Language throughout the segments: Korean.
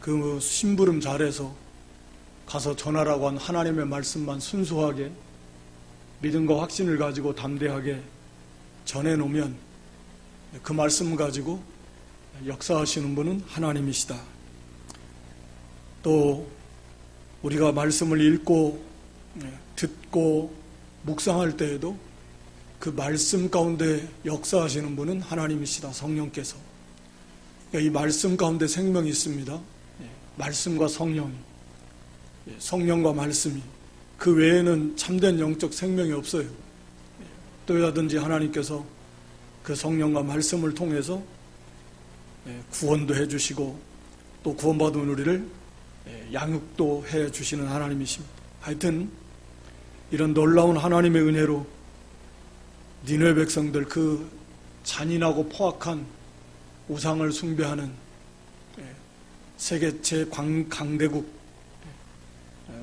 그 심부름 잘해서 가서 전하라고 한 하나님의 말씀만 순수하게 믿음과 확신을 가지고 담대하게 전해놓으면 그 말씀 가지고 역사하시는 분은 하나님이시다. 또 우리가 말씀을 읽고 듣고 묵상할 때에도 그 말씀 가운데 역사하시는 분은 하나님이시다. 성령께서. 그러니까 이 말씀 가운데 생명이 있습니다. 말씀과 성령이, 성령과 말씀이, 그 외에는 참된 영적 생명이 없어요. 또 여하든지 하나님께서 그 성령과 말씀을 통해서 구원도 해주시고 또 구원받은 우리를 양육도 해주시는 하나님이십니다. 하여튼 이런 놀라운 하나님의 은혜로 니느웨 백성들, 그 잔인하고 포악한 우상을 숭배하는 세계 최강대국,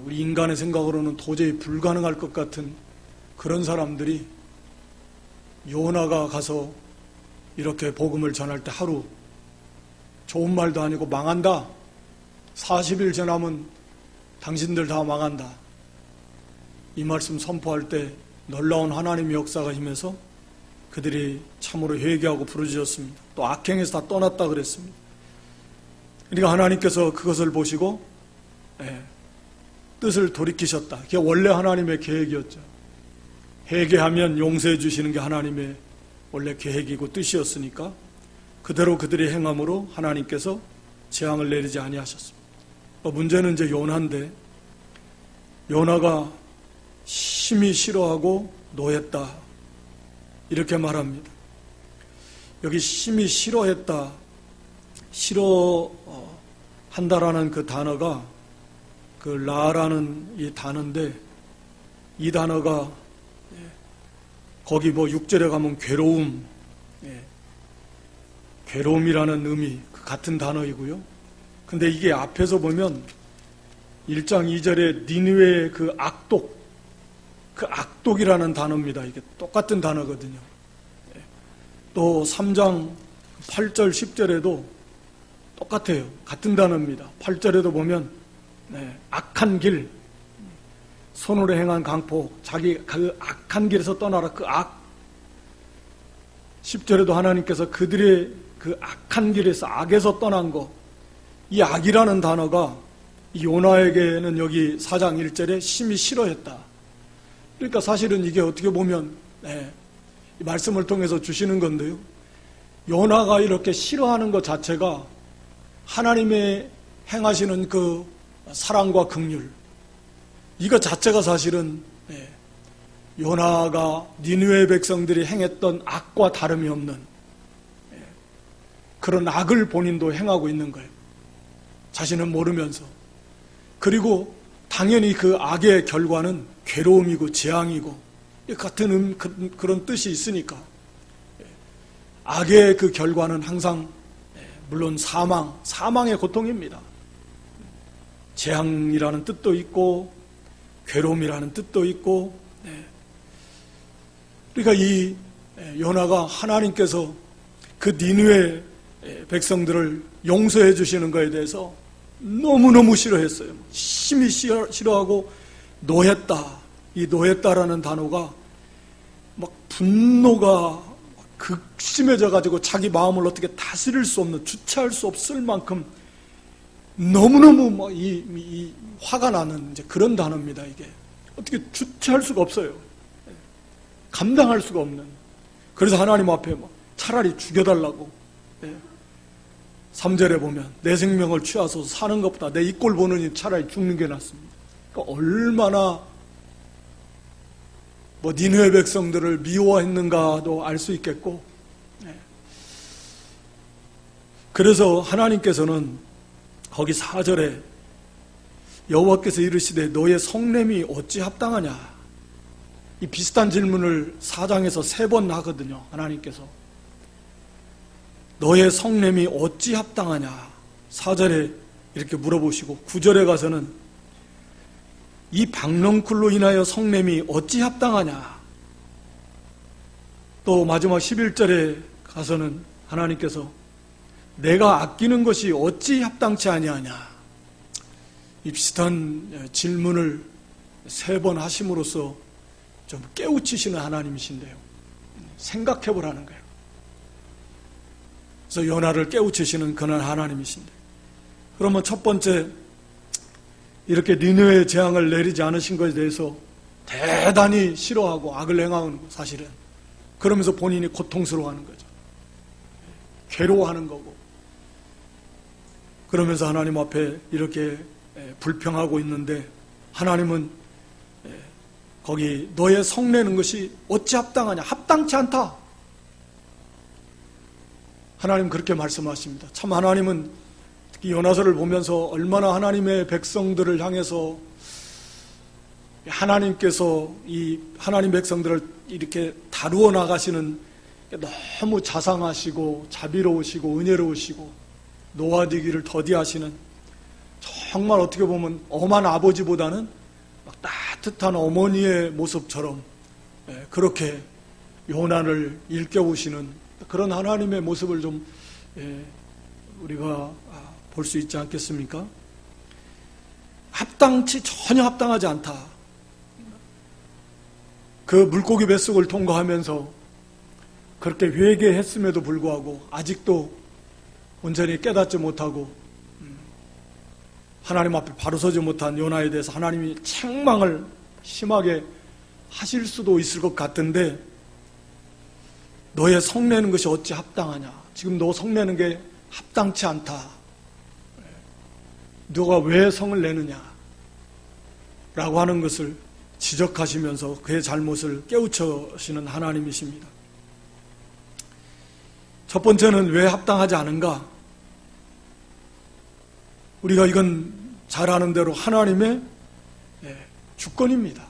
우리 인간의 생각으로는 도저히 불가능할 것 같은 그런 사람들이 요나가 가서 이렇게 복음을 전할 때 하루, 좋은 말도 아니고 망한다, 40일 지나면 당신들 다 망한다, 이 말씀 선포할 때 놀라운 하나님의 역사가 임해서 그들이 참으로 회개하고 부르짖었습니다. 또 악행에서 다 떠났다 그랬습니다. 그러니까 하나님께서 그것을 보시고 뜻을 돌이키셨다. 그게 원래 하나님의 계획이었죠. 회개하면 용서해 주시는 게 하나님의 원래 계획이고 뜻이었으니까 그대로 그들이 행함으로 하나님께서 재앙을 내리지 아니하셨습니다. 문제는 이제 요나인데, 요나가 심히 싫어하고 노했다 이렇게 말합니다. 여기 심히 싫어했다, 싫어한다라는 그 단어가 그 라라는 이 단어인데, 이 단어가 거기 6절에 가면 괴로움, 괴로움이라는 의미, 그 같은 단어이고요. 근데 이게 앞에서 보면 1장 2절에 니느웨의 그 악독, 그 악독이라는 단어입니다. 이게 똑같은 단어거든요. 또 3장 8절 10절에도 똑같아요. 같은 단어입니다. 8절에도 보면 악한 길, 손으로 행한 강포, 자기 그 악한 길에서 떠나라, 그 악. 10절에도 하나님께서 그들의 그 악한 길에서, 악에서 떠난 거, 이 악이라는 단어가 이 요나에게는 여기 4장 1절에 심히 싫어했다. 그러니까 사실은 이게 어떻게 보면 이 말씀을 통해서 주시는 건데요, 요나가 이렇게 싫어하는 것 자체가 하나님의 행하시는 그 사랑과 긍휼, 이거 자체가 사실은 요나가 니느웨 백성들이 행했던 악과 다름이 없는 그런 악을 본인도 행하고 있는 거예요. 자신은 모르면서. 그리고 당연히 그 악의 결과는 괴로움이고 재앙이고 같은 그런 뜻이 있으니까 악의 그 결과는 항상 물론 사망의 고통입니다. 재앙이라는 뜻도 있고 괴로움이라는 뜻도 있고. 그러니까 이 요나가 하나님께서 그 니느웨 백성들을 용서해 주시는 것에 대해서 너무너무 싫어했어요. 심히 싫어하고 노했다. 이 노했다라는 단어가 막 분노가 극심해져 가지고 자기 마음을 어떻게 다스릴 수 없는, 주체할 수 없을 만큼 너무너무 이 화가 나는 이제 그런 단어입니다. 이게 어떻게 주체할 수가 없어요. 감당할 수가 없는. 그래서 하나님 앞에 차라리 죽여달라고. 3절에 보면 내 생명을 취하소서, 사는 것보다 내 이 꼴 보느니 차라리 죽는 게 낫습니다. 그러니까 얼마나 니느웨 백성들을 미워했는가도 알 수 있겠고. 그래서 하나님께서는 거기 4절에 여호와께서 이르시되 너의 성냄이 어찌 합당하냐, 이 비슷한 질문을 4장에서 3번 하거든요. 하나님께서 너의 성냄이 어찌 합당하냐 4절에 이렇게 물어보시고, 9절에 가서는 이 박넝쿨로 인하여 성냄이 어찌 합당하냐, 또 마지막 11절에 가서는 하나님께서 내가 아끼는 것이 어찌 합당치 아니하냐. 이 비슷한 질문을 3번 하심으로써 좀 깨우치시는 하나님이신데요. 생각해 보라는 거예요. 그래서 요나를 깨우치시는 그런 하나님이신데, 그러면 첫 번째, 이렇게 니느웨의 재앙을 내리지 않으신 것에 대해서 대단히 싫어하고 악을 행하는 거, 사실은. 그러면서 본인이 고통스러워하는 거죠. 괴로워하는 거고. 그러면서 하나님 앞에 이렇게 불평하고 있는데, 하나님은 거기 너의 성내는 것이 어찌 합당하냐, 합당치 않다. 하나님 그렇게 말씀하십니다. 참 하나님은 특히 요나서를 보면서 얼마나 하나님의 백성들을 향해서 하나님께서 이 하나님 백성들을 이렇게 다루어 나가시는 너무 자상하시고 자비로우시고 은혜로우시고 노하되기를 더디하시는, 정말 어떻게 보면 엄한 아버지보다는 막 따뜻한 어머니의 모습처럼 그렇게 요나를 일깨우시는 그런 하나님의 모습을 좀 우리가 볼 수 있지 않겠습니까? 전혀 합당하지 않다. 그 물고기 뱃속을 통과하면서 그렇게 회개했음에도 불구하고 아직도 온전히 깨닫지 못하고 하나님 앞에 바로 서지 못한 요나에 대해서 하나님이 책망을 심하게 하실 수도 있을 것 같은데, 너의 성내는 것이 어찌 합당하냐, 지금 너 성내는 게 합당치 않다, 너가 왜 성을 내느냐 라고 하는 것을 지적하시면서 그의 잘못을 깨우쳐시는 하나님이십니다. 첫 번째는 왜 합당하지 않은가? 우리가 이건 잘 아는 대로 하나님의 주권입니다.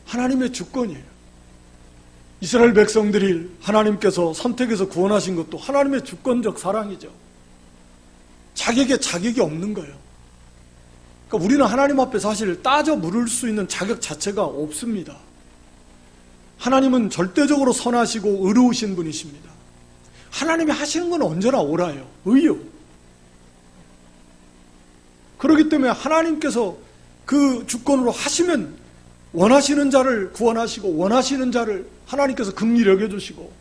하나님의 주권이에요. 이스라엘 백성들이 하나님께서 선택해서 구원하신 것도 하나님의 주권적 사랑이죠. 자기에게 자격이 없는 거예요. 그러니까 우리는 하나님 앞에 사실 따져 물을 수 있는 자격 자체가 없습니다. 하나님은 절대적으로 선하시고 의로우신 분이십니다. 하나님이 하시는 건 언제나 옳아요. 의요. 그렇기 때문에 하나님께서 그 주권으로 하시면 원하시는 자를 구원하시고 원하시는 자를 하나님께서 긍휼히 여겨주시고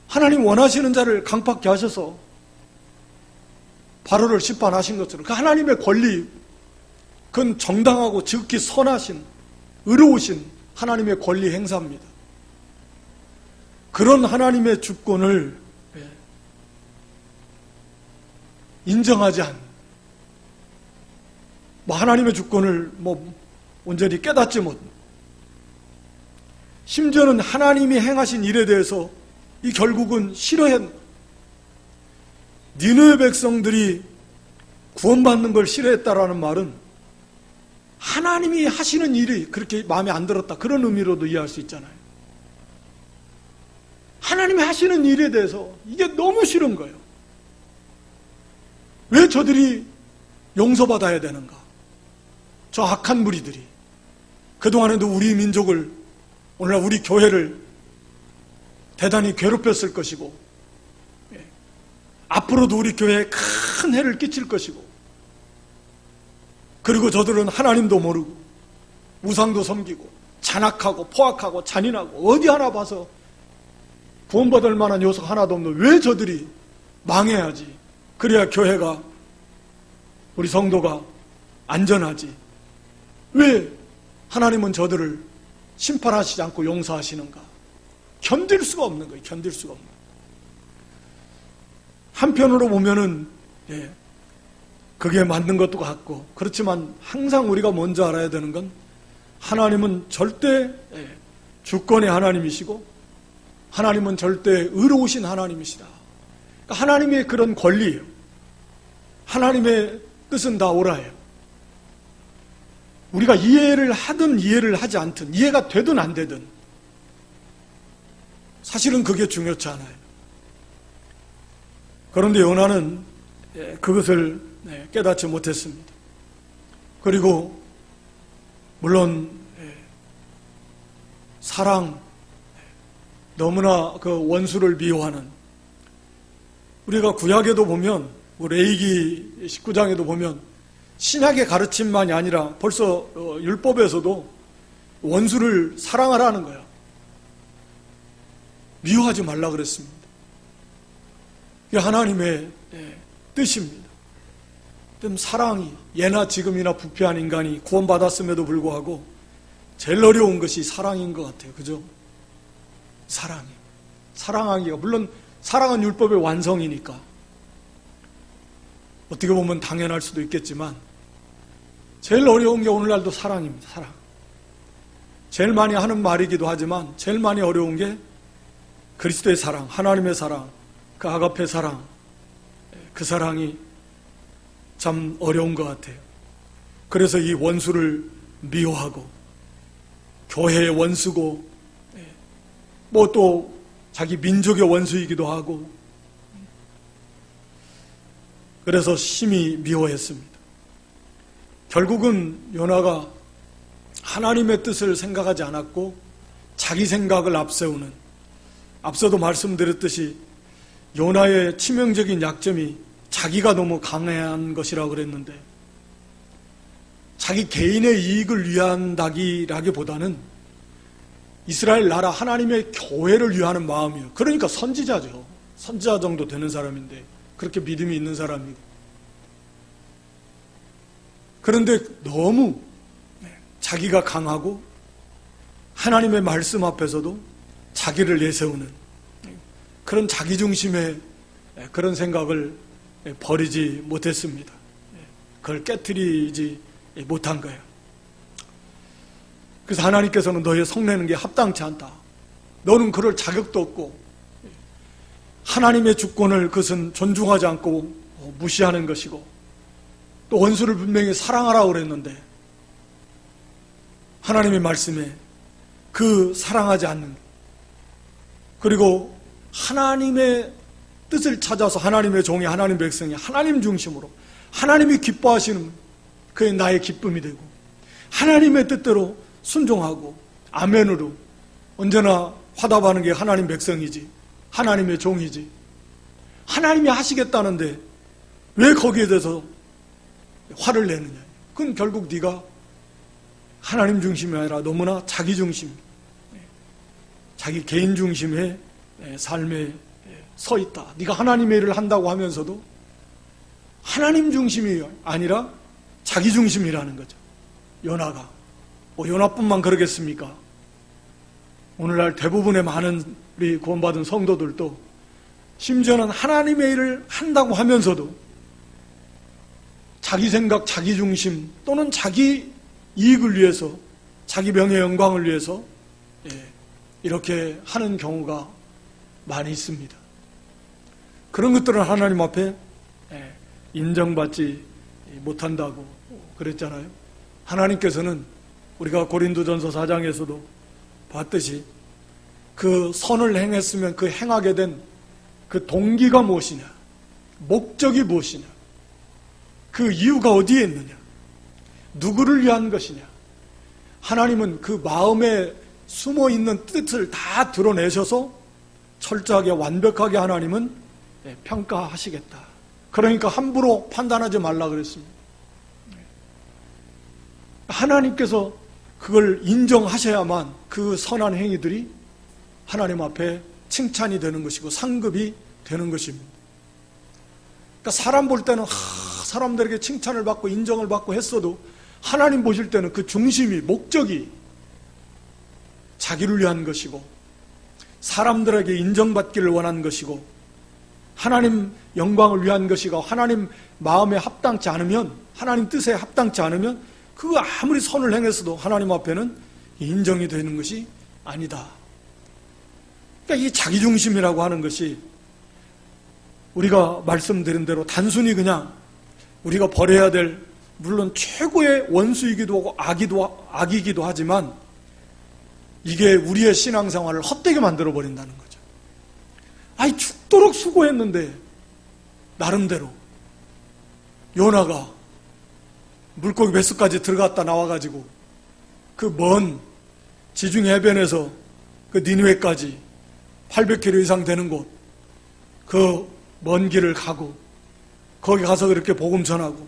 하나님 원하시는 자를 강팍케 하셔서 바로를 심판하신 것처럼 그 하나님의 권리, 그건 정당하고 지극히 선하신 의로우신 하나님의 권리 행사입니다. 그런 하나님의 주권을 인정하지 않는, 하나님의 주권을 온전히 깨닫지 못, 심지어는 하나님이 행하신 일에 대해서 이 결국은 싫어했, 니느웨 백성들이 구원받는 걸 싫어했다라는 말은 하나님이 하시는 일이 그렇게 마음에 안 들었다, 그런 의미로도 이해할 수 있잖아요. 하나님이 하시는 일에 대해서 이게 너무 싫은 거예요. 왜 저들이 용서받아야 되는가? 저 악한 무리들이 그동안에도 우리 민족을, 오늘날 우리 교회를 대단히 괴롭혔을 것이고, 앞으로도 우리 교회에 큰 해를 끼칠 것이고, 그리고 저들은 하나님도 모르고 우상도 섬기고 잔악하고 포악하고 잔인하고 어디 하나 봐서 구원받을 만한 요소가 하나도 없는, 왜 저들이 망해야지, 그래야 교회가, 우리 성도가 안전하지, 왜 하나님은 저들을 심판하시지 않고 용서하시는가? 견딜 수가 없는 거예요. 견딜 수가 없는 거예요. 한편으로 보면은 그게 맞는 것도 같고, 그렇지만 항상 우리가 먼저 알아야 되는 건 하나님은 절대 주권의 하나님이시고 하나님은 절대 의로우신 하나님이시다. 그러니까 하나님의 그런 권리예요. 하나님의 뜻은 다 옳아요. 우리가 이해를 하든 이해를 하지 않든, 이해가 되든 안 되든 사실은 그게 중요치 않아요. 그런데 요나는 그것을 깨닫지 못했습니다. 그리고 물론 사랑, 너무나 그 원수를 미워하는 우리가 구약에도 보면 레위기 19장에도 보면 신약의 가르침만이 아니라 벌써 율법에서도 원수를 사랑하라는 거야. 미워하지 말라 그랬습니다. 이게 하나님의 뜻입니다. 사랑이 예나 지금이나 부패한 인간이 구원받았음에도 불구하고 제일 어려운 것이 사랑인 것 같아요. 그죠? 사랑하기가, 물론 사랑은 율법의 완성이니까 어떻게 보면 당연할 수도 있겠지만 제일 어려운 게 오늘날도 사랑입니다. 사랑. 제일 많이 하는 말이기도 하지만 제일 많이 어려운 게 그리스도의 사랑, 하나님의 사랑, 그 아가페 사랑, 그 사랑이 참 어려운 것 같아요. 그래서 이 원수를 미워하고 교회의 원수고 뭐 또 자기 민족의 원수이기도 하고 그래서 심히 미워했습니다. 결국은 요나가 하나님의 뜻을 생각하지 않았고 자기 생각을 앞세우는, 앞서도 말씀드렸듯이 요나의 치명적인 약점이 자기가 너무 강한 것이라고 그랬는데 자기 개인의 이익을 위한다기라기보다는 이스라엘 나라 하나님의 교회를 위하는 마음이에요. 그러니까 선지자죠. 선지자 정도 되는 사람인데 그렇게 믿음이 있는 사람이고. 그런데 너무 자기가 강하고 하나님의 말씀 앞에서도 자기를 내세우는 그런 자기중심의 그런 생각을 버리지 못했습니다. 그걸 깨트리지 못한 거예요. 그래서 하나님께서는 너의 성내는 게 합당치 않다. 너는 그럴 자격도 없고 하나님의 주권을 그것은 존중하지 않고 무시하는 것이고 또 원수를 분명히 사랑하라고 그랬는데 하나님의 말씀에 그 사랑하지 않는 그리고 하나님의 뜻을 찾아서 하나님의 종이 하나님 백성이 하나님 중심으로 하나님이 기뻐하시는 그게 나의 기쁨이 되고 하나님의 뜻대로 순종하고 아멘으로 언제나 화답하는 게 하나님 백성이지 하나님의 종이지 하나님이 하시겠다는데 왜 거기에 대해서 화를 내느냐. 그건 결국 네가 하나님 중심이 아니라 너무나 자기 중심, 자기 개인 중심의 삶에 서 있다. 네가 하나님의 일을 한다고 하면서도 하나님 중심이 아니라 자기 중심이라는 거죠. 요나가. 요나뿐만 그러겠습니까? 오늘날 대부분의 많은 우리 구원받은 성도들도 심지어는 하나님의 일을 한다고 하면서도 자기 생각, 자기 중심 또는 자기 이익을 위해서 자기 명예 영광을 위해서 이렇게 하는 경우가 많이 있습니다. 그런 것들은 하나님 앞에 인정받지 못한다고 그랬잖아요. 하나님께서는 우리가 고린도전서 4장에서도 봤듯이 그 선을 행했으면 그 행하게 된 그 동기가 무엇이냐, 목적이 무엇이냐, 그 이유가 어디에 있느냐, 누구를 위한 것이냐. 하나님은 그 마음에 숨어있는 뜻을 다 드러내셔서 철저하게 완벽하게 하나님은 평가하시겠다. 그러니까 함부로 판단하지 말라 그랬습니다. 하나님께서 그걸 인정하셔야만 그 선한 행위들이 하나님 앞에 칭찬이 되는 것이고 상급이 되는 것입니다. 그러니까 사람 볼 때는 사람들에게 칭찬을 받고 인정을 받고 했어도 하나님 보실 때는 그 중심이, 목적이 자기를 위한 것이고 사람들에게 인정받기를 원하는 것이고 하나님 영광을 위한 것이고 하나님 마음에 합당치 않으면, 하나님 뜻에 합당치 않으면 그거 아무리 선을 행했어도 하나님 앞에는 인정이 되는 것이 아니다. 그러니까 이 자기중심이라고 하는 것이 우리가 말씀드린 대로 단순히 그냥 우리가 버려야 될, 물론 최고의 원수이기도 하고 악이기도 하지만 이게 우리의 신앙생활을 헛되게 만들어 버린다는 거죠. 아이 죽도록 수고했는데 나름대로 요나가 물고기 뱃속까지 들어갔다 나와가지고 그 먼 지중 해변에서 그 니느웨까지 800km 이상 되는 곳, 그 먼 길을 가고 거기 가서 그렇게 복음 전하고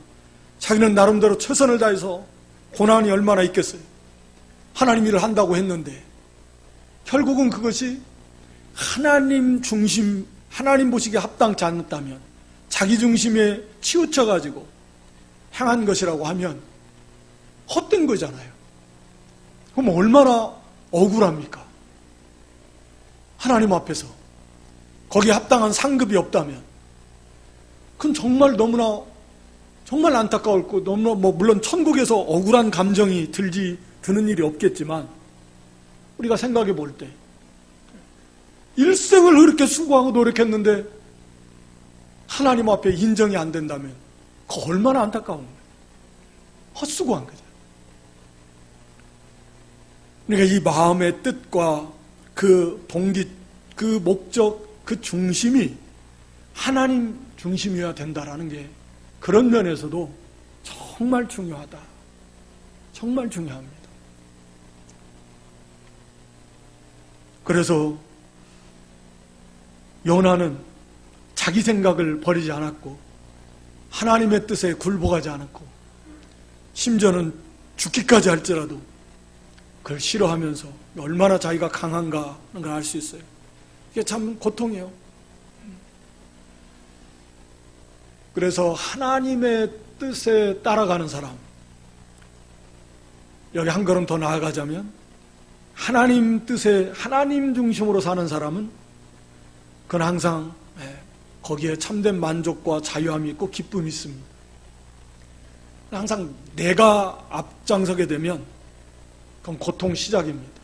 자기는 나름대로 최선을 다해서 고난이 얼마나 있겠어요. 하나님 일을 한다고 했는데 결국은 그것이 하나님 중심, 하나님 보시기에 합당치 않다면 자기 중심에 치우쳐가지고 행한 것이라고 하면 헛된 거잖아요. 그럼 얼마나 억울합니까? 하나님 앞에서 거기에 합당한 상급이 없다면 그건 정말 너무나 정말 안타까울 거 너무나 물론 천국에서 억울한 감정이 드는 일이 없겠지만 우리가 생각해 볼 때 일생을 그렇게 수고하고 노력했는데 하나님 앞에 인정이 안 된다면 그거 얼마나 안타까운 거예요. 헛수고한 거죠. 그러니까 이 마음의 뜻과 그 동기, 그 목적, 그 중심이 하나님 중심이어야 된다라는 게 그런 면에서도 정말 중요하다. 정말 중요합니다. 그래서 요나는 자기 생각을 버리지 않았고 하나님의 뜻에 굴복하지 않았고 심지어는 죽기까지 할지라도 그걸 싫어하면서 얼마나 자기가 강한가 하는 걸 알 수 있어요. 이게 참 고통이에요. 그래서 하나님의 뜻에 따라가는 사람, 여기 한 걸음 더 나아가자면 하나님 뜻에 하나님 중심으로 사는 사람은 그건 항상 거기에 참된 만족과 자유함이 있고 기쁨이 있습니다. 항상 내가 앞장서게 되면 그건 고통 시작입니다.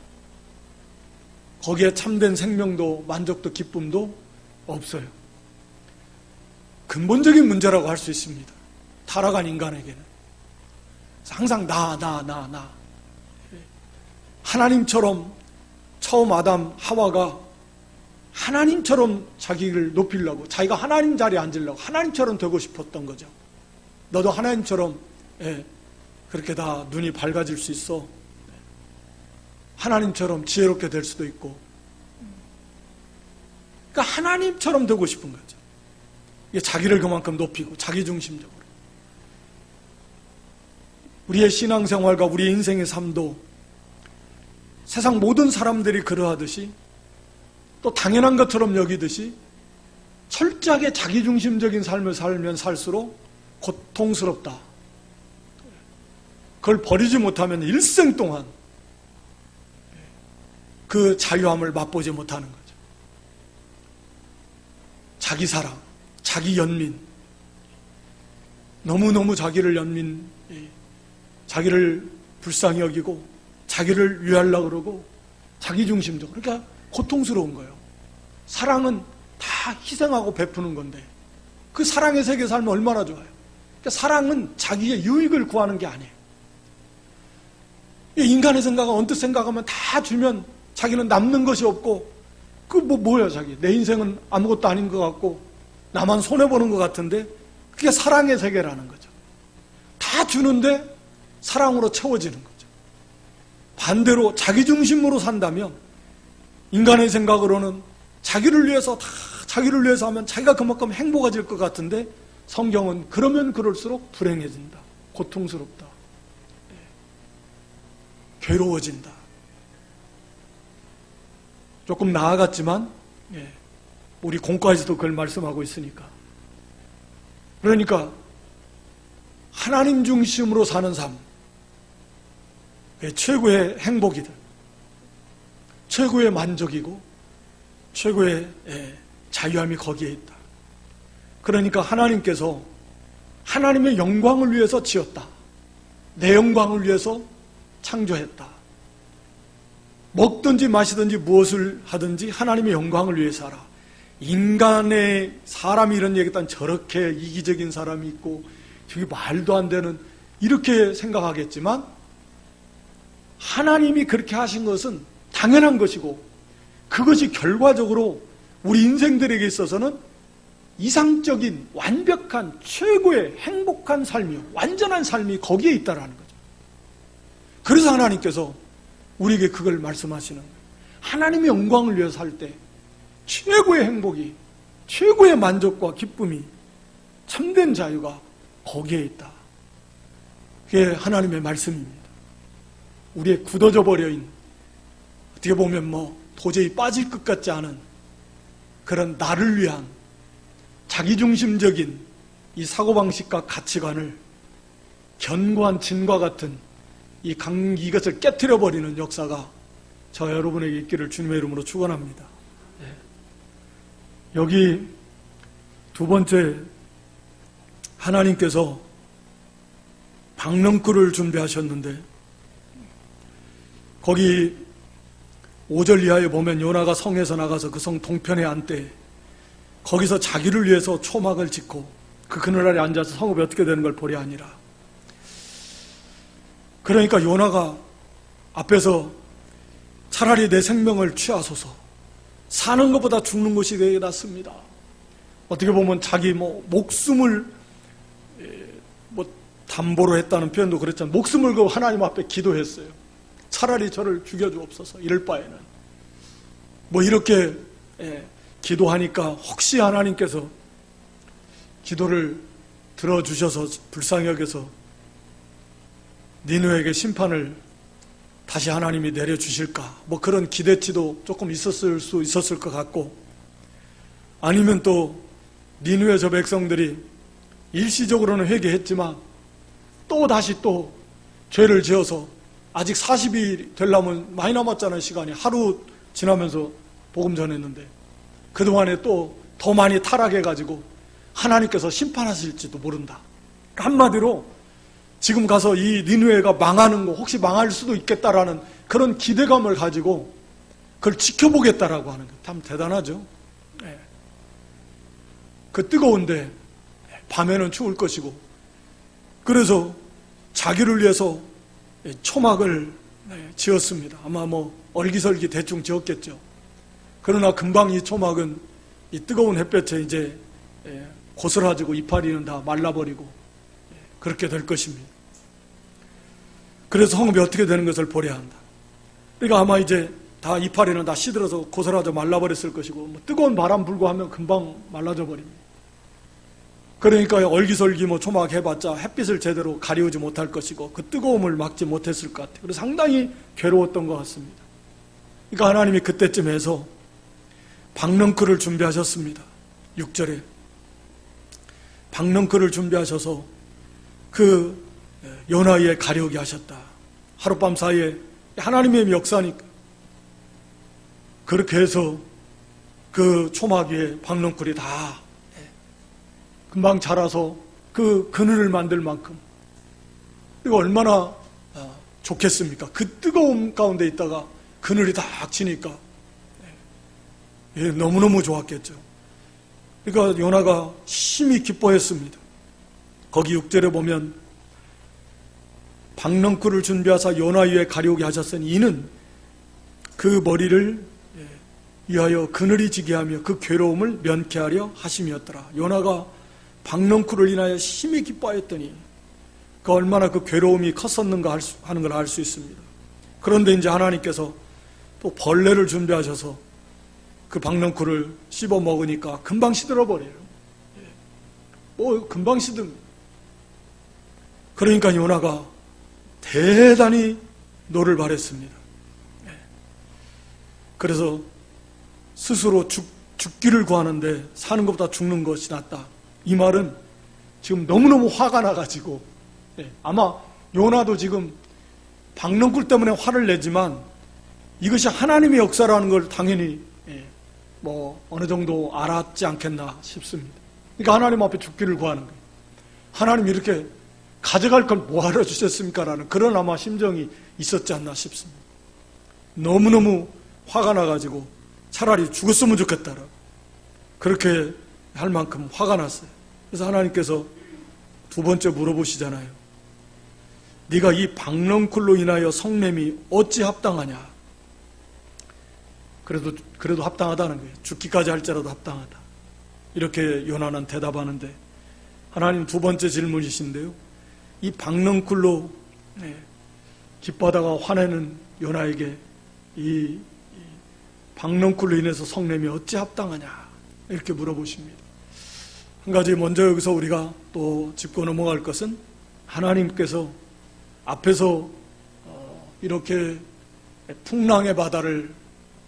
거기에 참된 생명도 만족도 기쁨도 없어요. 근본적인 문제라고 할 수 있습니다. 타락한 인간에게는 항상 나 하나님처럼 처음 아담 하와가 하나님처럼 자기를 높이려고 자기가 하나님 자리에 앉으려고 하나님처럼 되고 싶었던 거죠. 너도 하나님처럼 그렇게 다 눈이 밝아질 수 있어. 하나님처럼 지혜롭게 될 수도 있고 그러니까 하나님처럼 되고 싶은 거죠. 이게 자기를 그만큼 높이고 자기중심적으로 우리의 신앙생활과 우리의 인생의 삶도 세상 모든 사람들이 그러하듯이 또 당연한 것처럼 여기듯이 철저하게 자기중심적인 삶을 살면 살수록 고통스럽다. 그걸 버리지 못하면 일생 동안 그 자유함을 맛보지 못하는 거죠. 자기 사랑, 자기 연민, 너무너무 자기를 자기를 불쌍히 여기고 자기를 위하려고 그러고 자기중심적으로 그러니까 고통스러운 거예요. 사랑은 다 희생하고 베푸는 건데 그 사랑의 세계 살면 얼마나 좋아요. 그러니까 사랑은 자기의 유익을 구하는 게 아니에요. 인간의 생각은 언뜻 생각하면 다 주면 자기는 남는 것이 없고 그 뭐야 자기 내 인생은 아무것도 아닌 것 같고 나만 손해보는 것 같은데 그게 사랑의 세계라는 거죠. 다 주는데 사랑으로 채워지는 거죠. 반대로 자기중심으로 산다면 인간의 생각으로는 자기를 위해서 하면 자기가 그만큼 행복해질 것 같은데 성경은 그러면 그럴수록 불행해진다. 고통스럽다. 괴로워진다. 조금 나아갔지만 우리 공과에서도 그걸 말씀하고 있으니까 그러니까 하나님 중심으로 사는 삶 최고의 행복이다. 최고의 만족이고 최고의 자유함이 거기에 있다. 그러니까 하나님께서 하나님의 영광을 위해서 지었다. 내 영광을 위해서 창조했다. 먹든지 마시든지 무엇을 하든지 하나님의 영광을 위해서 하라. 인간의 사람이 이런 얘기했다면 저렇게 이기적인 사람이 있고 저게 말도 안 되는 이렇게 생각하겠지만 하나님이 그렇게 하신 것은 당연한 것이고 그것이 결과적으로 우리 인생들에게 있어서는 이상적인 완벽한 최고의 행복한 삶이요 완전한 삶이 거기에 있다라는 거죠. 그래서 하나님께서 우리에게 그걸 말씀하시는 거예요. 하나님의 영광을 위해서 살 때 최고의 행복이 최고의 만족과 기쁨이, 참된 자유가 거기에 있다. 그게 하나님의 말씀입니다. 우리의 굳어져 버려인, 어떻게 보면 도저히 빠질 것 같지 않은 그런 나를 위한 자기중심적인 이 사고방식과 가치관을 견고한 진과 같은 이것을 깨트려버리는 역사가 저와 여러분에게 있기를 주님의 이름으로 축원합니다. 여기 두 번째, 하나님께서 박넝쿨을 준비하셨는데, 거기 5절 이하에 보면 요나가 성에서 나가서 그 성 동편에 앉되 거기서 자기를 위해서 초막을 짓고 그 그늘 아래 앉아서 성읍이 어떻게 되는 걸 보려 하니라. 그러니까 요나가 앞에서 차라리 내 생명을 취하소서, 사는 것보다 죽는 것이 되게 낫습니다. 어떻게 보면 자기 목숨을 담보로 했다는 표현도 그랬잖아요. 목숨을 걸고 하나님 앞에 기도했어요. 차라리 저를 죽여주옵소서. 이럴 바에는 이렇게 기도하니까 혹시 하나님께서 기도를 들어주셔서 불쌍히 여겨서 니느웨에게 심판을 다시 하나님이 내려주실까, 그런 기대치도 조금 있었을 수 있었을 것 같고, 아니면 또 니느웨 저 백성들이 일시적으로는 회개했지만 또 다시 또 죄를 지어서 아직 40일 되려면 많이 남았잖아요. 시간이 하루 지나면서 복음 전했는데 그동안에 또 더 많이 타락해가지고 하나님께서 심판하실지도 모른다. 한마디로 지금 가서 이 니느웨가 망하는 거, 혹시 망할 수도 있겠다라는 그런 기대감을 가지고 그걸 지켜보겠다라고 하는 거 참 대단하죠. 그 뜨거운데 밤에는 추울 것이고, 그래서 자기를 위해서 초막을 지었습니다. 아마 얼기설기 대충 지었겠죠. 그러나 금방 이 초막은 이 뜨거운 햇볕에 이제 고스라지고 이파리는 다 말라버리고 그렇게 될 것입니다. 그래서 성읍이 어떻게 되는 것을 보려야 한다. 그러니까 아마 이제 다 이파리는 다 시들어서 고스라져 말라버렸을 것이고, 뜨거운 바람 불고 하면 금방 말라져 버립니다. 그러니까 얼기설기 초막 해봤자 햇빛을 제대로 가리우지 못할 것이고 그 뜨거움을 막지 못했을 것 같아요. 그래서 상당히 괴로웠던 것 같습니다. 그러니까 하나님이 그때쯤 해서 박넝쿨을 준비하셨습니다. 6절에 박넝쿨을 준비하셔서 그 요나에 가려우게 하셨다. 하룻밤 사이에 하나님의 역사니까. 그렇게 해서 그 초막 위에 박넝쿨이 다 금방 자라서 그 그늘을 만들 만큼, 이거 얼마나 좋겠습니까? 그 뜨거움 가운데 있다가 그늘이 딱 지니까 너무너무 좋았겠죠. 그러니까 요나가 심히 기뻐했습니다. 거기 6절에 보면 박넝쿨을 준비하사 요나 위에 가려우게 하셨으니 이는 그 머리를 위하여 그늘이 지게 하며 그 괴로움을 면케하려 하심이었더라. 요나가 박넝쿨을 인하여 심히 기뻐했더니 그 얼마나 그 괴로움이 컸었는가 하는 걸 알 수 있습니다. 그런데 이제 하나님께서 또 벌레를 준비하셔서 그 박넝쿨을 씹어 먹으니까 금방 시들어버려요. 금방 시듭니다. 그러니까 요나가 대단히 노를 바랬습니다. 그래서 스스로 죽기를 구하는데 사는 것보다 죽는 것이 낫다. 이 말은 지금 너무너무 화가 나가지고, 아마 요나도 지금 박넝쿨 때문에 화를 내지만 이것이 하나님의 역사라는 걸 당연히 어느 정도 알았지 않겠나 싶습니다. 그러니까 하나님 앞에 죽기를 구하는 거예요. 하나님 이렇게 가져갈 걸 뭐하러 주셨습니까? 라는 그런 아마 심정이 있었지 않나 싶습니다. 너무너무 화가 나가지고 차라리 죽었으면 좋겠다라고 그렇게 할 만큼 화가 났어요. 그래서 하나님께서 두 번째 물어보시잖아요. 네가 이 박넝쿨로 인하여 성냄이 어찌 합당하냐? 그래도 합당하다는 거예요. 죽기까지 할지라도 합당하다. 이렇게 요나는 대답하는데, 하나님 두 번째 질문이신데요. 이 박넝쿨로 기뻐하다가 화내는 요나에게 이 박넝쿨로 인해서 성냄이 어찌 합당하냐? 이렇게 물어보십니다. 한 가지 먼저 여기서 우리가 또 짚고 넘어갈 것은 하나님께서 앞에서 이렇게 풍랑의 바다를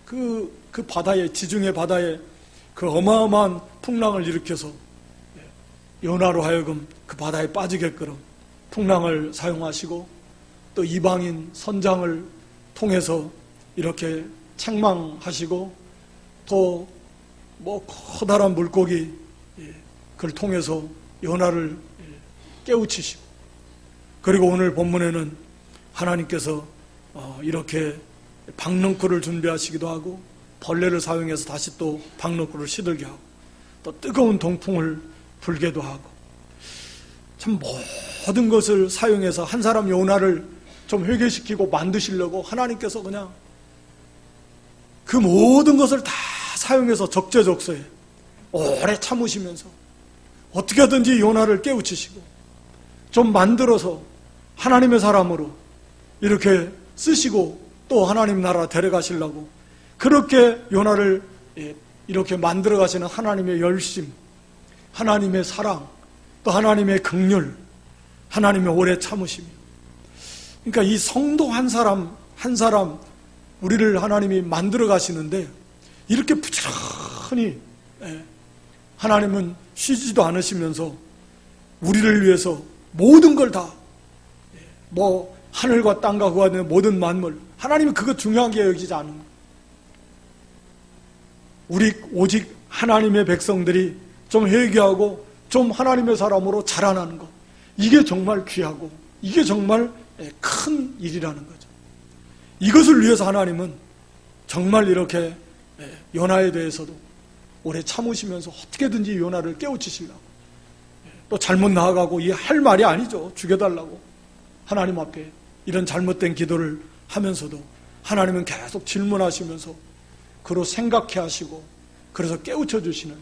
그 바다에, 지중해 바다에 그 어마어마한 풍랑을 일으켜서 요나로 하여금 그 바다에 빠지게끔 풍랑을 사용하시고 또 이방인 선장을 통해서 이렇게 책망하시고 또 뭐 커다란 물고기 그걸 통해서 요나를 깨우치시고, 그리고 오늘 본문에는 하나님께서 이렇게 박넝쿨을 준비하시기도 하고 벌레를 사용해서 다시 또 박넝쿨을 시들게 하고 또 뜨거운 동풍을 불게도 하고, 참 모든 것을 사용해서 한 사람 요나를 좀 회개시키고 만드시려고 하나님께서 그냥 그 모든 것을 다 사용해서 적재적소에 오래 참으시면서 어떻게든지 요나를 깨우치시고 좀 만들어서 하나님의 사람으로 이렇게 쓰시고 또 하나님 나라 데려가시려고 그렇게 요나를 이렇게 만들어 가시는 하나님의 열심, 하나님의 사랑, 또 하나님의 긍휼, 하나님의 오래 참으심이, 그러니까 이 성도 한 사람 한 사람 우리를 하나님이 만들어 가시는데 이렇게 부지런히 하나님은 쉬지도 않으시면서 우리를 위해서 모든 걸 다, 뭐 하늘과 땅과 그와 같은 모든 만물, 하나님은 그거 중요하게 여기지 않은 거예요. 우리 오직 하나님의 백성들이 좀 회개하고 좀 하나님의 사람으로 자라나는 것, 이게 정말 귀하고 이게 정말 큰 일이라는 거죠. 이것을 위해서 하나님은 정말 이렇게 요나에 대해서도 오래 참으시면서 어떻게든지 요나를 깨우치시려고, 또 잘못 나아가고 이 할 말이 아니죠. 죽여달라고 하나님 앞에 이런 잘못된 기도를 하면서도 하나님은 계속 질문하시면서 그로 생각해 하시고 그래서 깨우쳐 주시는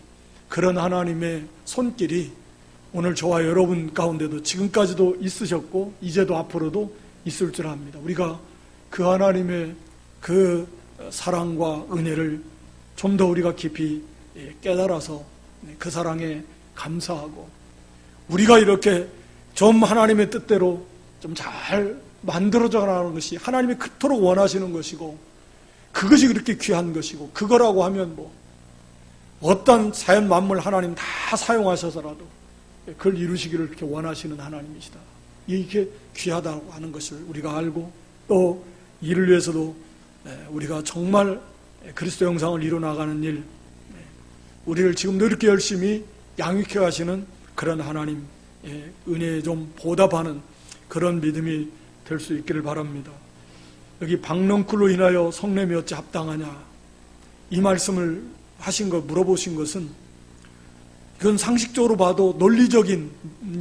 그런 하나님의 손길이 오늘 저와 여러분 가운데도 지금까지도 있으셨고 이제도 앞으로도 있을 줄 압니다. 우리가 그 하나님의 그 사랑과 은혜를 좀 더 우리가 깊이 깨달아서 그 사랑에 감사하고 우리가 이렇게 좀 하나님의 뜻대로 좀 잘 만들어져 가는 것이 하나님이 그토록 원하시는 것이고 그것이 그렇게 귀한 것이고, 그거라고 하면 뭐 어떤 자연 만물 하나님 다 사용하셔서라도 그걸 이루시기를 그렇게 원하시는 하나님이시다, 이게 귀하다고 하는 것을 우리가 알고, 또 이를 위해서도 우리가 정말 그리스도 형상을 이루어나가는 일, 우리를 지금도 이렇게 열심히 양육해 가시는 그런 하나님의 은혜에 좀 보답하는 그런 믿음이 될 수 있기를 바랍니다. 여기 박넝쿨로 인하여 성냄이 어찌 합당하냐, 이 말씀을 하신 거, 물어보신 것은 그건 상식적으로 봐도 논리적인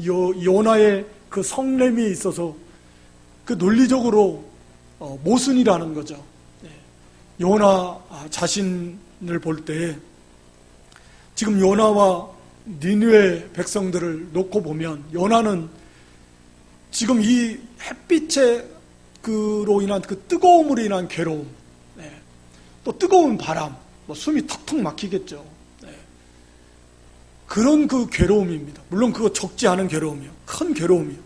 요나의 그 성냄이 있어서 그 논리적으로 모순이라는 거죠. 요나 자신을 볼 때 지금 요나와 니느웨 백성들을 놓고 보면 요나는 지금 이 햇빛의 그로 인한 그 뜨거움으로 인한 괴로움, 또 뜨거운 바람, 뭐 숨이 턱턱 막히겠죠. 그런 그 괴로움입니다. 물론 그거 적지 않은 괴로움이요, 큰 괴로움이요.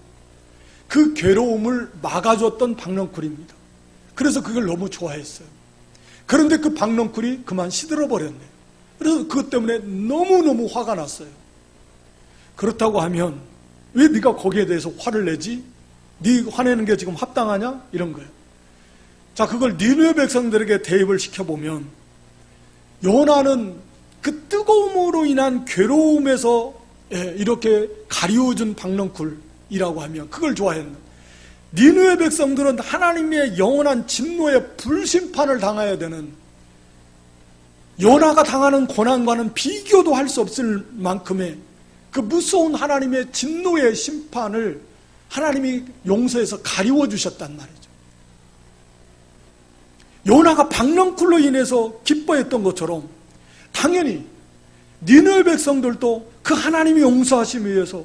그 괴로움을 막아줬던 박넝쿨입니다. 그래서 그걸 너무 좋아했어요. 그런데 그 박넝쿨이 그만 시들어버렸네요. 그래서 그것 때문에 너무너무 화가 났어요. 그렇다고 하면 왜 네가 거기에 대해서 화를 내지? 네 화내는 게 지금 합당하냐? 이런 거예요. 자, 그걸 니느웨 백성들에게 대입을 시켜보면 요나는 그 뜨거움으로 인한 괴로움에서 이렇게 가리워준 박넝쿨이라고 하면 그걸 좋아했는, 니느웨 백성들은 하나님의 영원한 진노의 불심판을 당해야 되는, 요나가 당하는 고난과는 비교도 할 수 없을 만큼의 그 무서운 하나님의 진노의 심판을 하나님이 용서해서 가리워 주셨단 말이죠. 요나가 박넝쿨로 인해서 기뻐했던 것처럼 당연히 니느웨 백성들도 그 하나님이 용서하심에 의해서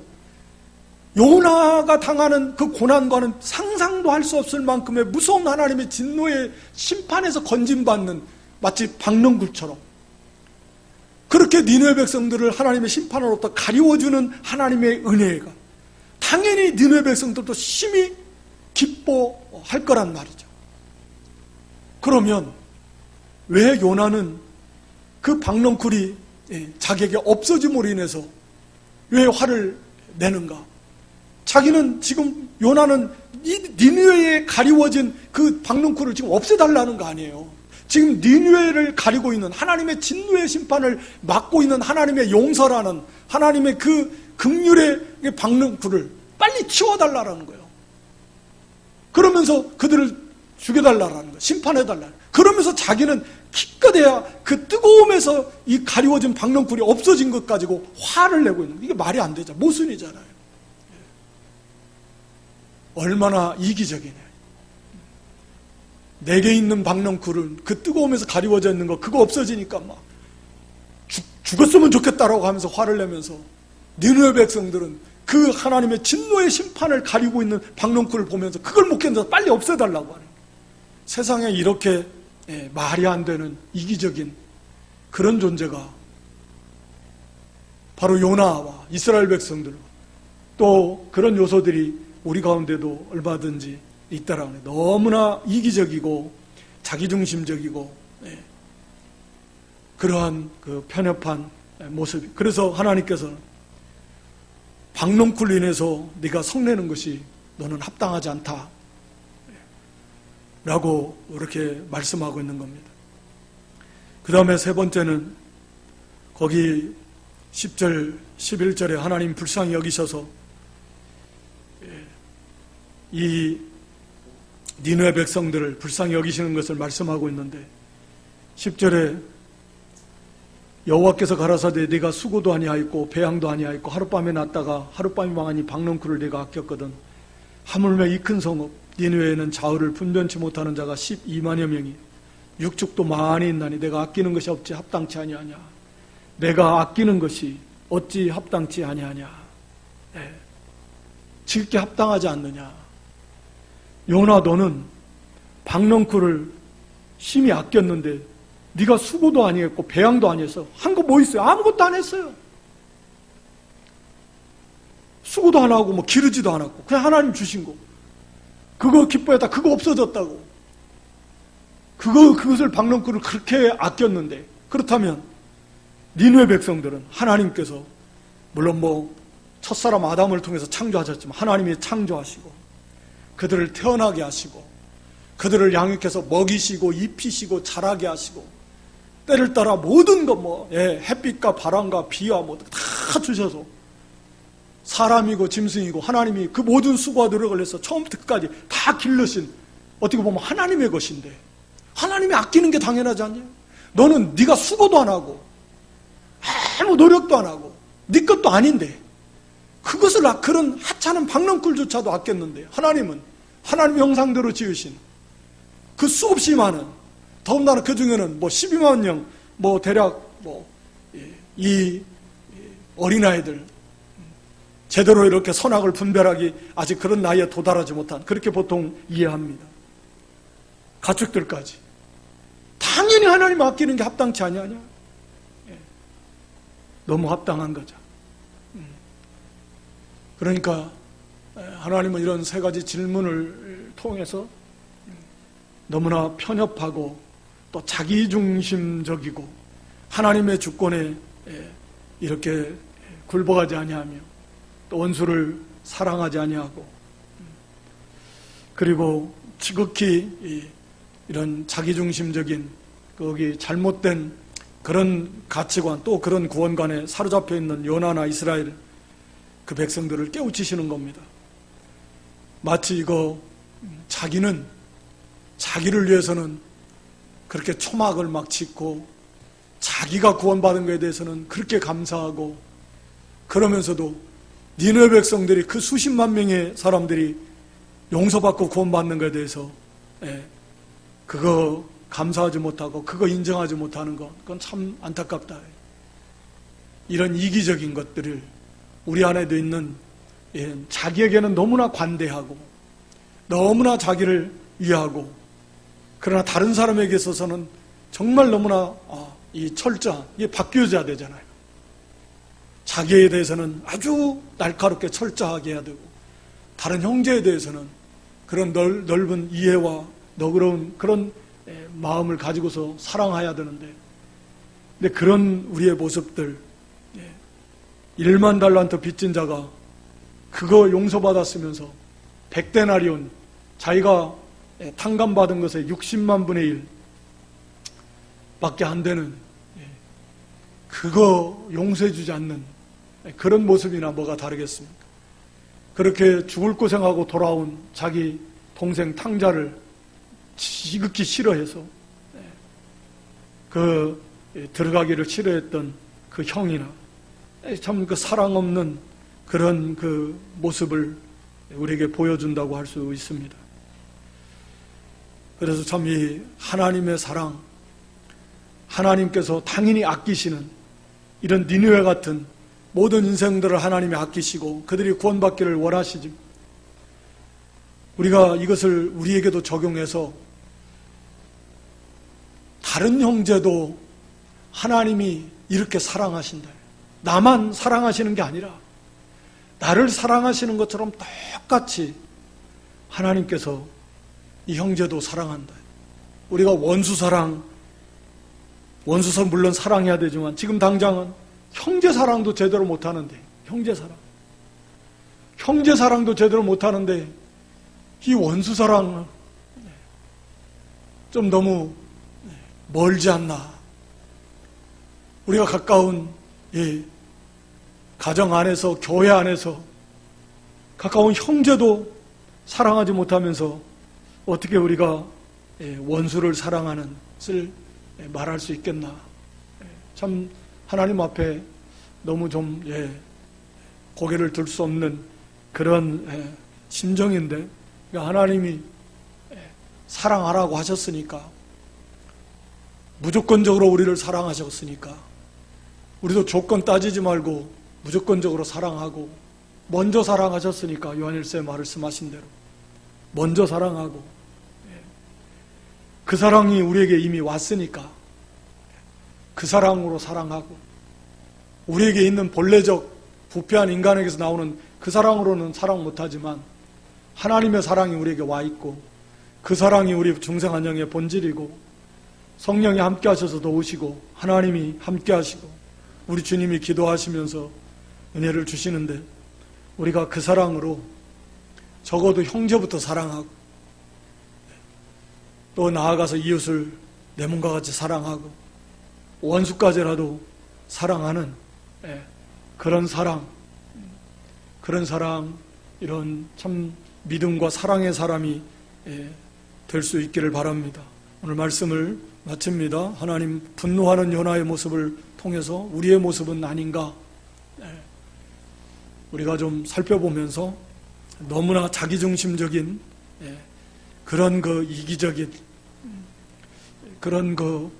요나가 당하는 그 고난과는 상상도 할 수 없을 만큼의 무서운 하나님의 진노의 심판에서 건진받는, 마치 박넝쿨처럼 그렇게 니느웨 백성들을 하나님의 심판으로부터 가리워주는 하나님의 은혜가 당연히 니느웨 백성들도 심히 기뻐할 거란 말이죠. 그러면 왜 요나는 그 박넝쿨이 자기에게 없어짐으로 인해서 왜 화를 내는가? 자기는 지금 요나는 니느웨에 가리워진 그 박넝쿨을 지금 없애달라는 거 아니에요. 지금 니느웨를 가리고 있는 하나님의 진노의 심판을 막고 있는 하나님의 용서라는 하나님의 그 긍휼의 박넝쿨을 빨리 치워달라는 거예요. 그러면서 그들을 죽여달라는 거예요. 심판해달라. 그러면서 자기는 기껏해야 그 뜨거움에서 이 가리워진 박넝쿨이 없어진 것 가지고 화를 내고 있는 거예요. 이게 말이 안 되죠. 모순이잖아요. 얼마나 이기적이냐. 내게 있는 박넝쿨은 그 뜨거움에서 가리워져 있는 거 그거 없어지니까 막 죽었으면 좋겠다라고 하면서 화를 내면서 니느웨 백성들은 그 하나님의 진노의 심판을 가리고 있는 박넝쿨을 보면서 그걸 못 견뎌서 빨리 없애달라고 하는 거예요. 세상에 이렇게 말이 안 되는 이기적인 그런 존재가 바로 요나와 이스라엘 백성들, 또 그런 요소들이 우리 가운데도 얼마든지 있다라고 해요. 너무나 이기적이고 자기중심적이고 그러한 그 편협한 모습이. 그래서 하나님께서는 박넝쿨로 인해서 네가 성내는 것이 너는 합당하지 않다 라고 이렇게 말씀하고 있는 겁니다. 그 다음에 세 번째는 거기 10절 11절에 하나님 불쌍히 여기셔서 이 니느웨 백성들을 불쌍히 여기시는 것을 말씀하고 있는데 10절에 여호와께서 가라사대 네가 수고도 아니하였고 배양도 아니하였고 하룻밤에 났다가 하룻밤이 망하니 박넝쿨을 네가 아꼈거든. 하물며 이 큰 성읍 니느웨에는 자의를 분변치 못하는 자가 12만여 명이 육축도 많이 있나니 내가 아끼는 것이 없지 합당치 아니하냐. 내가 아끼는 것이 어찌 합당치 아니하냐. 지극히 합당하지 않느냐. 요나 너는 박넝쿨을 심히 아꼈는데 네가 수고도 아니했고 배양도 아니했어. 한 거 뭐 있어요? 아무것도 안 했어요. 수고도 안 하고 뭐 기르지도 않았고 그냥 하나님 주신 거 그거 기뻐했다. 그거 없어졌다고. 그것을 박넝쿨을 그렇게 아꼈는데 그렇다면 니느웨 백성들은 하나님께서 물론 뭐 첫사람 아담을 통해서 창조하셨지만 하나님이 창조하시고 그들을 태어나게 하시고 그들을 양육해서 먹이시고 입히시고 자라게 하시고 때를 따라 모든 것 햇빛과 바람과 비와 다 주셔서 사람이고 짐승이고 하나님이 그 모든 수고와 노력을 해서 처음부터 끝까지 다 길러신 어떻게 보면 하나님의 것인데 하나님이 아끼는 게 당연하지 않냐? 너는 네가 수고도 안 하고 아무 노력도 안 하고 네 것도 아닌데 그것을 그런 하찮은 박넝쿨조차도 아꼈는데 하나님은 하나님 형상대로 지으신 그 수없이 많은 더군다나 그 중에는 12만 명 대략 이 어린아이들 제대로 이렇게 선악을 분별하기 아직 그런 나이에 도달하지 못한 그렇게 보통 이해합니다. 가축들까지 당연히 하나님 아끼는 게 합당치 아니하냐? 너무 합당한 거죠. 그러니까 하나님은 이런 세 가지 질문을 통해서 너무나 편협하고 또 자기중심적이고 하나님의 주권에 이렇게 굴복하지 아니하며 또 원수를 사랑하지 아니하고 그리고 지극히 이런 자기중심적인 거기 잘못된 그런 가치관 또 그런 구원관에 사로잡혀 있는 요나나 이스라엘 그 백성들을 깨우치시는 겁니다. 마치 이거 자기는 자기를 위해서는 그렇게 초막을 막 짓고 자기가 구원받은 것에 대해서는 그렇게 감사하고 그러면서도 니느웨 백성들이 그 수십만 명의 사람들이 용서받고 구원받는 것에 대해서 그거 감사하지 못하고 그거 인정하지 못하는 것 그건 참 안타깝다. 이런 이기적인 것들을 우리 안에도 있는 자기에게는 너무나 관대하고 너무나 자기를 위하고 그러나 다른 사람에게 있어서는 정말 너무나 이 철저, 이게 바뀌어져야 되잖아요. 자기에 대해서는 아주 날카롭게 철저하게 해야 되고, 다른 형제에 대해서는 그런 넓은 이해와 너그러운 그런 마음을 가지고서 사랑해야 되는데, 근데 그런 우리의 모습들, 1만 달란트 빚진 자가 그거 용서받았으면서 100데나리온, 자기가 탕감받은 것의 60만 분의 1 밖에 안 되는, 그거 용서해주지 않는 그런 모습이나 뭐가 다르겠습니까? 그렇게 죽을 고생하고 돌아온 자기 동생 탕자를 지극히 싫어해서 그 들어가기를 싫어했던 그 형이나, 참 그 사랑 없는 그런 그 모습을 우리에게 보여준다고 할 수 있습니다. 그래서 참 이 하나님의 사랑, 하나님께서 당연히 아끼시는 이런 니느웨 같은 모든 인생들을 하나님이 아끼시고 그들이 구원받기를 원하시지, 우리가 이것을 우리에게도 적용해서 다른 형제도 하나님이 이렇게 사랑하신다. 나만 사랑하시는 게 아니라 나를 사랑하시는 것처럼 똑같이 하나님께서 이 형제도 사랑한다. 우리가 원수사랑 물론 사랑해야 되지만 지금 당장은 형제사랑도 제대로 못하는데, 형제사랑도 제대로 못하는데 이 원수사랑은 좀 너무 멀지 않나. 우리가 가까운 가정 안에서, 교회 안에서 가까운 형제도 사랑하지 못하면서 어떻게 우리가 원수를 사랑하는 것을 말할 수 있겠나. 참 하나님 앞에 너무 좀 고개를 들 수 없는 그런 심정인데, 하나님이 사랑하라고 하셨으니까, 무조건적으로 우리를 사랑하셨으니까 우리도 조건 따지지 말고 무조건적으로 사랑하고, 먼저 사랑하셨으니까 요한일서에 말씀하신 대로 먼저 사랑하고, 그 사랑이 우리에게 이미 왔으니까 그 사랑으로 사랑하고, 우리에게 있는 본래적 부패한 인간에게서 나오는 그 사랑으로는 사랑 못하지만 하나님의 사랑이 우리에게 와 있고, 그 사랑이 우리 중생한영의 본질이고, 성령이 함께 하셔서 도우시고 하나님이 함께 하시고 우리 주님이 기도하시면서 은혜를 주시는데, 우리가 그 사랑으로 적어도 형제부터 사랑하고, 또 나아가서 이웃을 내 몸과 같이 사랑하고, 원수까지라도 사랑하는 그런 사랑, 이런 참 믿음과 사랑의 사람이 될 수 있기를 바랍니다. 오늘 말씀을 마칩니다. 하나님, 분노하는 요나의 모습을 통해서 우리의 모습은 아닌가, 우리가 좀 살펴보면서 너무나 자기중심적인 그런 그 이기적인 그런 그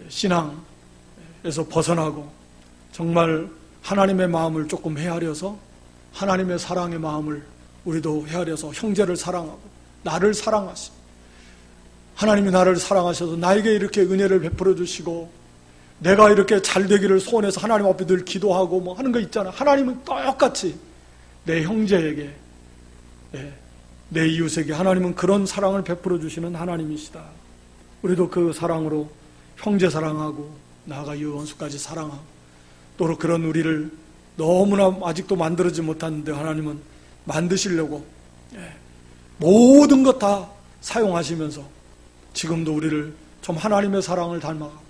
신앙에서 벗어나고, 정말 하나님의 마음을 조금 헤아려서 하나님의 사랑의 마음을 우리도 헤아려서 형제를 사랑하고 나를 사랑하시, 하나님이 나를 사랑하셔서 나에게 이렇게 은혜를 베풀어 주시고 내가 이렇게 잘 되기를 소원해서 하나님 앞에 늘 기도하고 뭐 하는 거 있잖아. 하나님은 똑같이 내 형제에게, 내 이웃에게 하나님은 그런 사랑을 베풀어 주시는 하나님이시다. 우리도 그 사랑으로 형제 사랑하고 나아가 이웃 원수까지 사랑하고, 또 그런 우리를 너무나 아직도 만들어지지 못하는데 하나님은 만드시려고 모든 것 다 사용하시면서 지금도 우리를 좀 하나님의 사랑을 닮아가고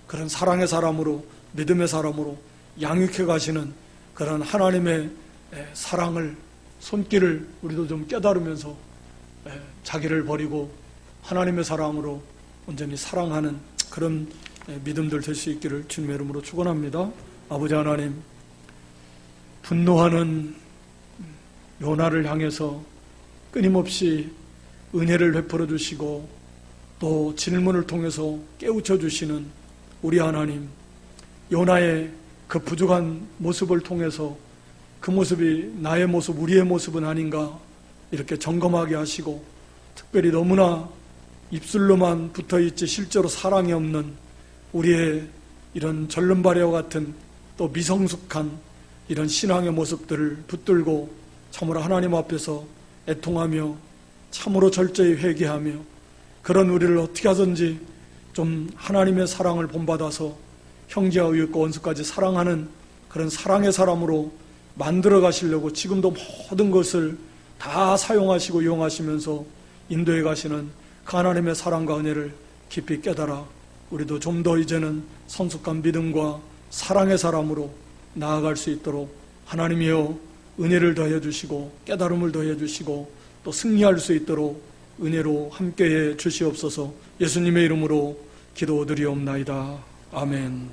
그런 사랑의 사람으로, 믿음의 사람으로 양육해 가시는 그런 하나님의 사랑을, 손길을 우리도 좀 깨달으면서 자기를 버리고 하나님의 사랑으로 온전히 사랑하는 그런 믿음들 될 수 있기를 주님의 이름으로 축원합니다. 아버지 하나님, 분노하는 요나를 향해서 끊임없이 은혜를 베풀어 주시고 또 질문을 통해서 깨우쳐 주시는 우리 하나님, 요나의 그 부족한 모습을 통해서 그 모습이 나의 모습, 우리의 모습은 아닌가 이렇게 점검하게 하시고, 특별히 너무나 입술로만 붙어있지 실제로 사랑이 없는 우리의 이런 절름발이와 같은 또 미성숙한 이런 신앙의 모습들을 붙들고 참으로 하나님 앞에서 애통하며 참으로 절저히 회개하며 그런 우리를 어떻게 하든지 좀 하나님의 사랑을 본받아서 형제와 이웃과 원수까지 사랑하는 그런 사랑의 사람으로 만들어 가시려고 지금도 모든 것을 다 사용하시고 이용하시면서 인도해 가시는 그 하나님의 사랑과 은혜를 깊이 깨달아 우리도 좀 더 이제는 성숙한 믿음과 사랑의 사람으로 나아갈 수 있도록 하나님이여 은혜를 더해 주시고 깨달음을 더해 주시고 또 승리할 수 있도록 은혜로 함께해 주시옵소서. 예수님의 이름으로 기도드리옵나이다. 아멘.